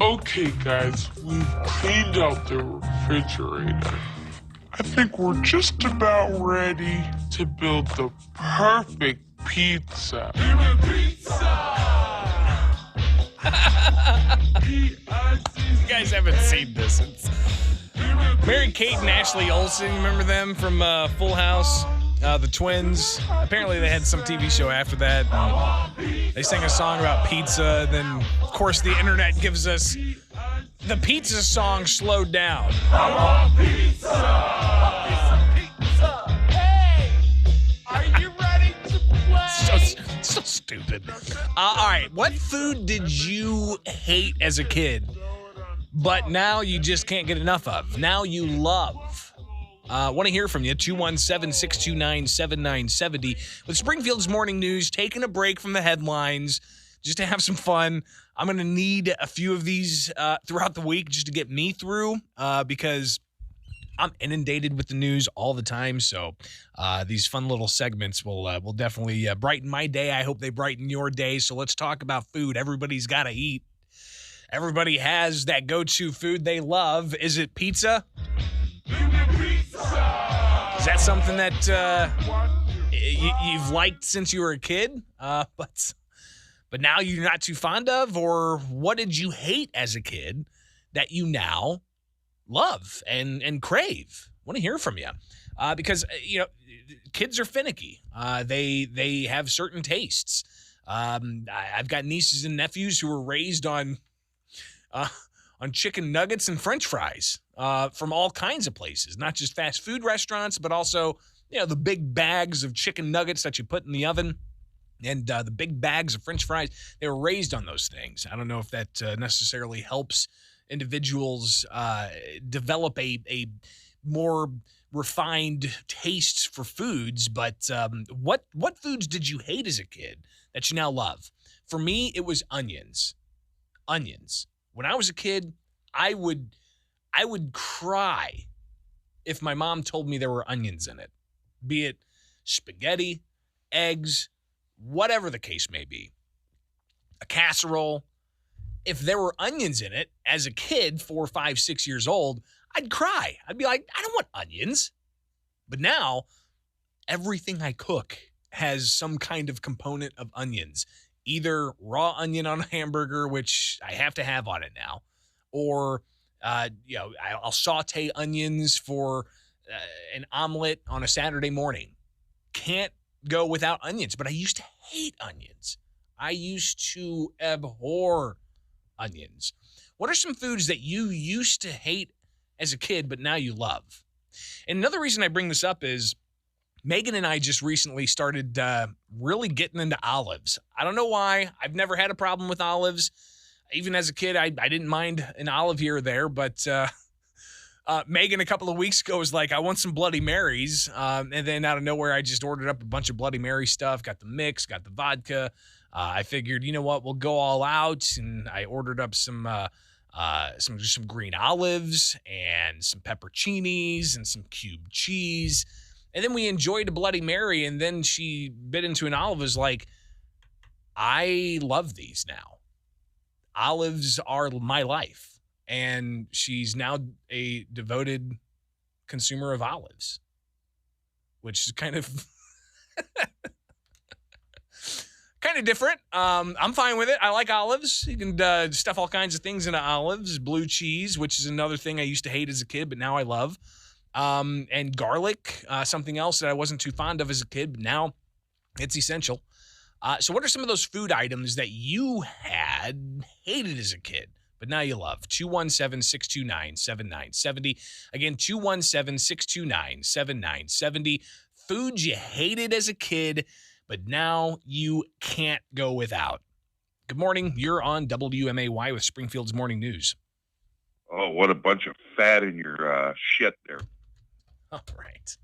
Okay, guys, we've cleaned out the refrigerator. I think we're just about ready to build the perfect pizza. You guys haven't seen this. It's Mary-Kate and Ashley Olsen. Remember them from Full House? The twins. Apparently they had some TV show after that. They sang a song about pizza. Then, of course, the internet gives us the pizza song slowed down. I want pizza! Pizza! Hey! Are you ready to play? So stupid. All right, what food did you hate as a kid, but now you just can't get enough of? Now you love? Want to hear from you. 217-629-7970. With Springfield's Morning News, taking a break from the headlines just to have some fun. I'm going to need a few of these throughout the week just to get me through because I'm inundated with the news all the time. So these fun little segments will definitely brighten my day. I hope they brighten your day. So let's talk about food. Everybody's got to eat. Everybody has that go-to food they love. Is it pizza? Is that something that you've liked since you were a kid, but now you're not too fond of? Or what did you hate as a kid that you now love and crave? I want to hear from you because, kids are finicky. They have certain tastes. I've got nieces and nephews who were raised on chicken nuggets and French fries from all kinds of places, not just fast food restaurants, but also, the big bags of chicken nuggets that you put in the oven and the big bags of French fries. They were raised on those things. I don't know if that necessarily helps individuals develop a more refined taste for foods, but what foods did you hate as a kid that you now love? For me, it was onions. Onions. When I was a kid, I would cry if my mom told me there were onions in it, be it spaghetti, eggs, whatever the case may be, a casserole. If there were onions in it as a kid, 4, 5, 6 years old, I'd cry. I'd be like, I don't want onions. But now everything I cook has some kind of component of onions. Either raw onion on a hamburger, which I have to have on it now, or I'll saute onions for an omelet on a Saturday morning. Can't go without onions, but I used to hate onions. I used to abhor onions. What are some foods that you used to hate as a kid, but now you love? And another reason I bring this up is Megan and I just recently started really getting into olives. I don't know why. I've never had a problem with olives. Even as a kid, I didn't mind an olive here or there, but Megan a couple of weeks ago was like, I want some Bloody Marys. And then out of nowhere, I just ordered up a bunch of Bloody Mary stuff, got the mix, got the vodka. I figured, you know what, we'll go all out. And I ordered up some green olives and some pepperoncinis and some cubed cheese. And then we enjoyed a Bloody Mary, and then she bit into an olive, was like, I love these now. Olives are my life. And she's now a devoted consumer of olives, which is kind of different. I'm fine with it. I like olives. You can stuff all kinds of things into olives. Blue cheese, which is another thing I used to hate as a kid, but now I love. And garlic, something else that I wasn't too fond of as a kid, but now it's essential. So what are some of those food items that you had hated as a kid, but now you love? 217-629-7970. Again, 217-629-7970. Foods you hated as a kid, but now you can't go without. Good morning. You're on WMAY with Springfield's Morning News. Oh, what a bunch of fat in your shit there. All right.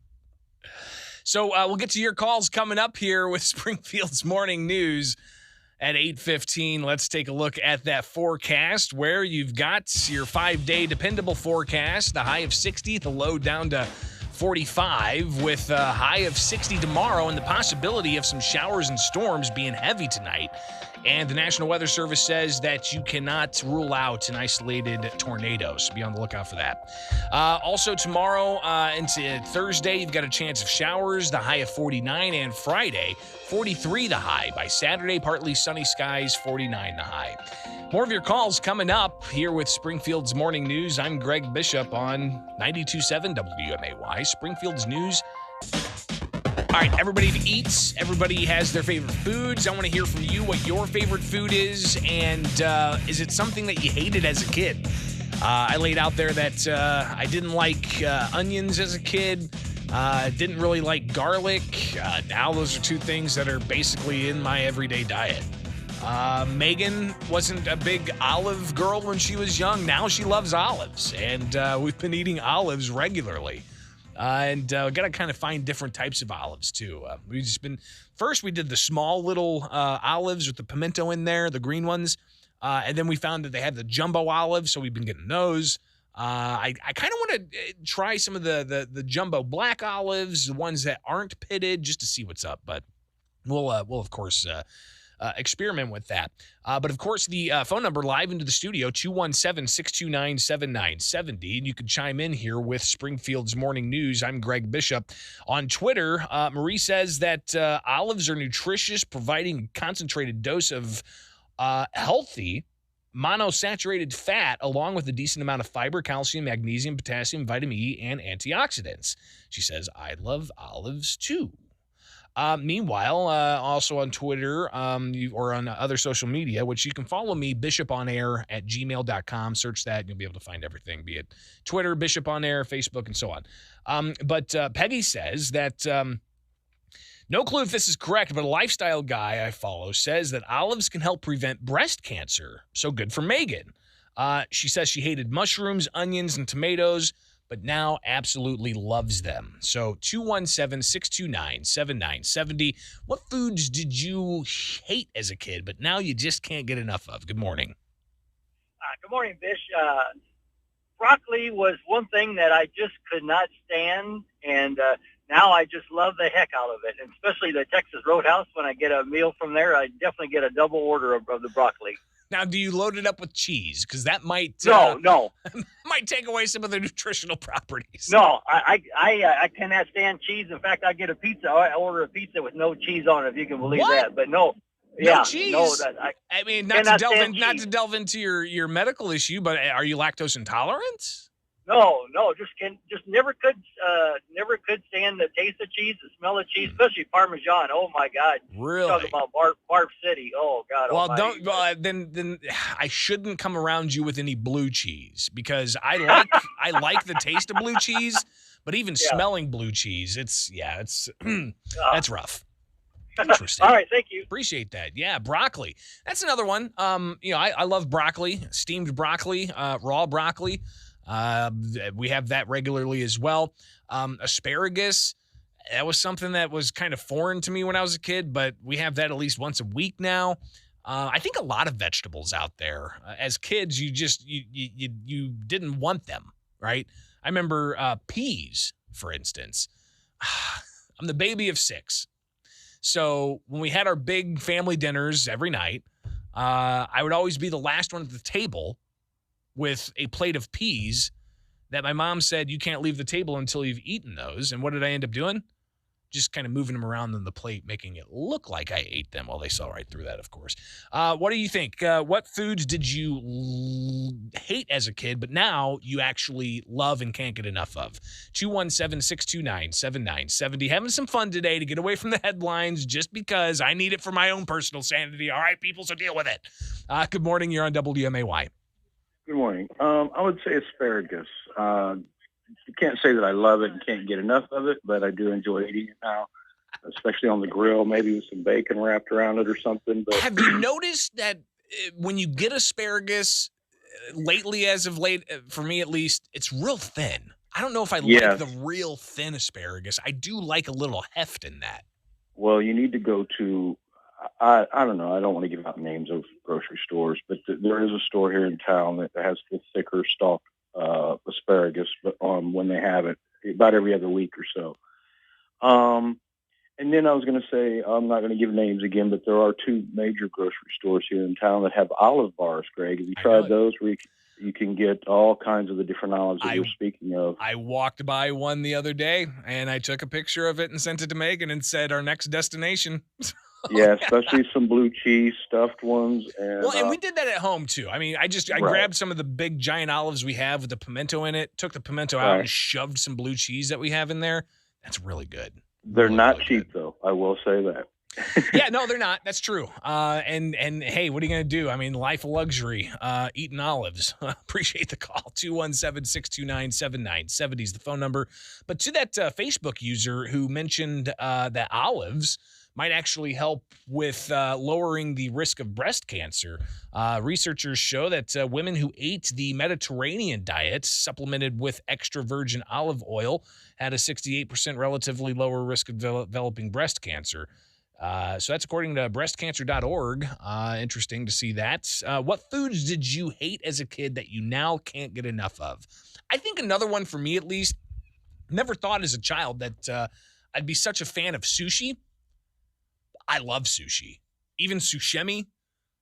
So we'll get to your calls coming up here with Springfield's Morning News at 8:15. Let's take a look at that forecast where you've got your 5-day dependable forecast, the high of 60, the low down to 45 with a high of 60 tomorrow and the possibility of some showers and storms being heavy tonight. And the National Weather Service says that you cannot rule out an isolated tornado, so be on the lookout for that. Also, tomorrow into Thursday, you've got a chance of showers, the high of 49, and Friday, 43 the high. By Saturday, partly sunny skies, 49 the high. More of your calls coming up here with Springfield's Morning News. I'm Greg Bishop on 92.7 WMAY, Springfield's News. All right, everybody eats. Everybody has their favorite foods. I want to hear from you what your favorite food is, and is it something that you hated as a kid? I laid out there that I didn't like onions as a kid. Didn't really like garlic. Now those are two things that are basically in my everyday diet. Megan wasn't a big olive girl when she was young. Now she loves olives, and we've been eating olives regularly. And got to kind of find different types of olives, too. First we did the small little olives with the pimento in there, the green ones. And then we found that they had the jumbo olives, so we've been getting those. I kind of want to try some of the jumbo black olives, the ones that aren't pitted, just to see what's up. But we'll of course experiment with that. But of course, the phone number live into the studio, 217-629-7970. And you can chime in here with Springfield's Morning News. I'm Greg Bishop. On Twitter, Marie says that olives are nutritious, providing a concentrated dose of healthy monosaturated fat, along with a decent amount of fiber, calcium, magnesium, potassium, vitamin E, and antioxidants. She says, I love olives too. Meanwhile, also on Twitter or on other social media, which you can follow me, bishoponair@gmail.com. Search that and you'll be able to find everything, be it Twitter, Bishop on Air, Facebook, and so on. But Peggy says that no clue if this is correct, but a lifestyle guy I follow says that olives can help prevent breast cancer. So good for Megan. She says she hated mushrooms, onions, and tomatoes, but now absolutely loves them. So 217-629-7970. What foods did you hate as a kid, but now you just can't get enough of? Good morning. Good morning, Bish. Broccoli was one thing that I just could not stand, and now I just love the heck out of it, and especially the Texas Roadhouse. When I get a meal from there, I definitely get a double order of the broccoli. Now, do you load it up with cheese? Because that might no might take away some of the nutritional properties. No, I cannot stand cheese. In fact, I get a pizza. I order a pizza with no cheese on it, if you can believe that. But no cheese. No, I mean, not to delve into your medical issue, but are you lactose intolerant? No, just never could stand the taste of cheese, the smell of cheese, especially Parmesan. Oh my God! Really? Talk about Barf City. Oh God! Well, almighty. Then I shouldn't come around you with any blue cheese, because I like the taste of blue cheese, but even smelling blue cheese, it's that's rough. Interesting. All right, thank you. Appreciate that. Yeah, broccoli. That's another one. I love broccoli, steamed broccoli, raw broccoli. We have that regularly as well. Asparagus, that was something that was kind of foreign to me when I was a kid, but we have that at least once a week now. I think a lot of vegetables out there, as kids, you didn't want them, right? I remember peas, for instance. I'm the baby of 6. So when we had our big family dinners every night, I would always be the last one at the table with a plate of peas that my mom said, you can't leave the table until you've eaten those. And what did I end up doing? Just kind of moving them around on the plate, making it look like I ate them. Well, they saw right through that, of course. What do you think? What foods did you hate as a kid, but now you actually love and can't get enough of? 217-629-7970. Having some fun today to get away from the headlines just because I need it for my own personal sanity. All right, people, so deal with it. Good morning. You're on WMAY. Good morning. I would say asparagus. You can't say that I love it and can't get enough of it, but I do enjoy eating it now, especially on the grill, maybe with some bacon wrapped around it or something. But have you noticed that when you get asparagus, lately, as of late, for me at least, it's real thin? I don't know if I like the real thin asparagus. I do like a little heft in that. Well, you need to go to, I don't know, I don't want to give out names of grocery stores, but there is a store here in town that has the thicker stalk asparagus, but when they have it about every other week or so. And And then I was going to say, I'm not going to give names again, but there are 2 major grocery stores here in town that have olive bars, Greg. Have you tried those where you can get all kinds of the different olives that you're speaking of? I walked by one the other day, and I took a picture of it and sent it to Megan and said, our next destination. Yeah, especially some blue cheese stuffed ones. And we did that at home, too. I mean, I grabbed some of the big giant olives we have with the pimento in it, took the pimento out and shoved some blue cheese that we have in there. That's really good. They're not cheap, though. I will say that. Yeah, no, they're not. That's true. And hey, what are you going to do? I mean, life of luxury, eating olives. Appreciate the call. 217-629-7970 is the phone number. But to that Facebook user who mentioned that olives might actually help with lowering the risk of breast cancer. Researchers show that women who ate the Mediterranean diet supplemented with extra virgin olive oil had a 68% relatively lower risk of developing breast cancer. So that's according to breastcancer.org. Interesting to see that. What foods did you hate as a kid that you now can't get enough of? I think another one for me, at least, never thought as a child that I'd be such a fan of sushi. I love sushi. Even sashimi.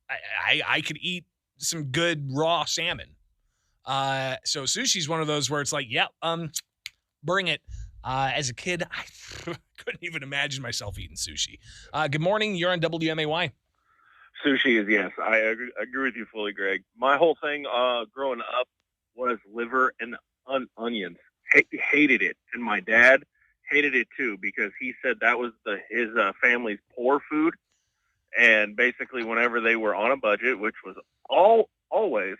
I could eat some good raw salmon. So sushi's one of those where it's like, bring it. As a kid, I couldn't even imagine myself eating sushi. Good morning. You're on WMAY. Sushi is yes. I agree with you fully, Greg. My whole thing growing up was liver and onions. Hated it. And my dad hated it too because he said that was his family's poor food. And basically whenever they were on a budget, which was always,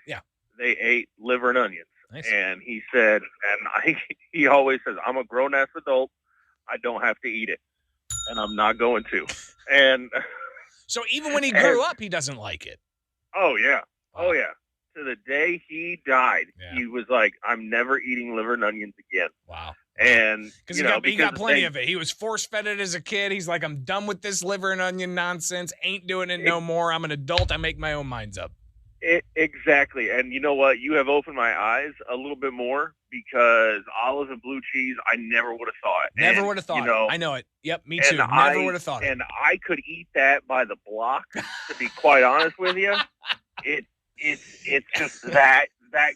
they ate liver and onions. Nice. And he said, he always says, I'm a grown-ass adult. I don't have to eat it. And I'm not going to. And so even when he grew up, he doesn't like it. Oh, yeah. Oh, yeah. To the day he died, he was like, I'm never eating liver and onions again. Wow. And because he got plenty of it. He was force-fed it as a kid. He's like, I'm done with this liver and onion nonsense. Ain't doing it no more. I'm an adult. I make my own minds up. Exactly. And you know what? You have opened my eyes a little bit more because olives and blue cheese, I never would have thought. Never would have thought. I know it. Yep, me too. Never would have thought it. And I could eat that by the block, to be quite honest with you. It's just that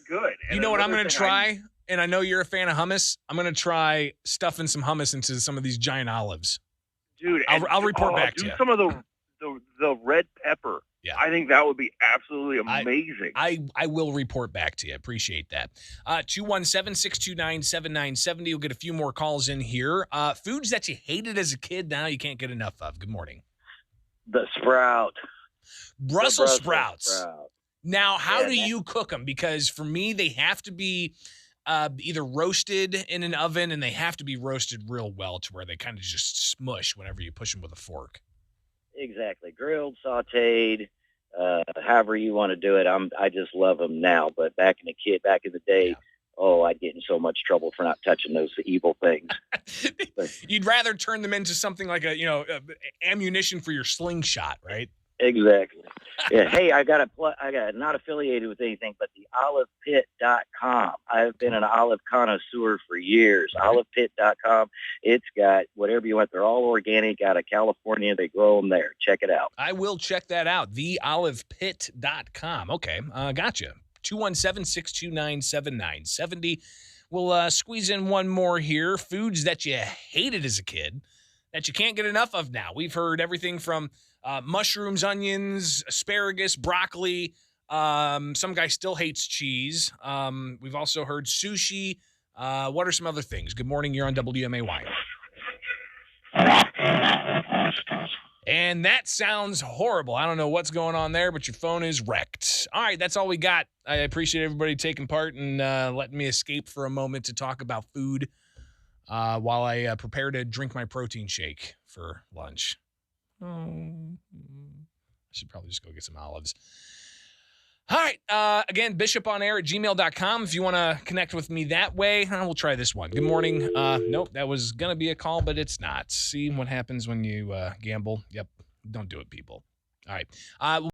good. And you know what I'm going to try? And I know you're a fan of hummus. I'm going to try stuffing some hummus into some of these giant olives. Dude, I'll report back to you. Some of the red pepper. Yeah. I think that would be absolutely amazing. I will report back to you. Appreciate that. 217-629-7970. You'll get a few more calls in here. Foods that you hated as a kid, now you can't get enough of. Good morning. The sprout. Brussels sprouts. Now, how do you cook them? Because for me, they have to be either roasted in an oven, and they have to be roasted real well to where they kind of just smush whenever you push them with a fork. Exactly. Grilled, sauteed, however you want to do it. I just love them now. But back in the day, I'd get in so much trouble for not touching those evil things. You'd rather turn them into something like ammunition for your slingshot, right? Exactly. Yeah. Hey, I got not affiliated with anything, but the olivepit.com. I've been an olive connoisseur for years. Olivepit.com. It's got whatever you want. They're all organic out of California. They grow them there. Check it out. I will check that out. Theolivepit.com. Okay. Gotcha. 217-629-7970. We'll squeeze in one more here. Foods that you hated as a kid that you can't get enough of now. We've heard everything from mushrooms, onions, asparagus, broccoli. Some guy still hates cheese. We've also heard sushi. What are some other things? Good morning. You're on WMAY. And that sounds horrible. I don't know what's going on there, but your phone is wrecked. All right, that's all we got. I appreciate everybody taking part and letting me escape for a moment to talk about food while I prepare to drink my protein shake for lunch. I should probably just go get some olives. All right. Again, bishoponair@gmail.com if you want to connect with me that way. We'll try this one. Good morning. Nope, that was going to be a call, but it's not. See what happens when you gamble. Yep. Don't do it, people. All right.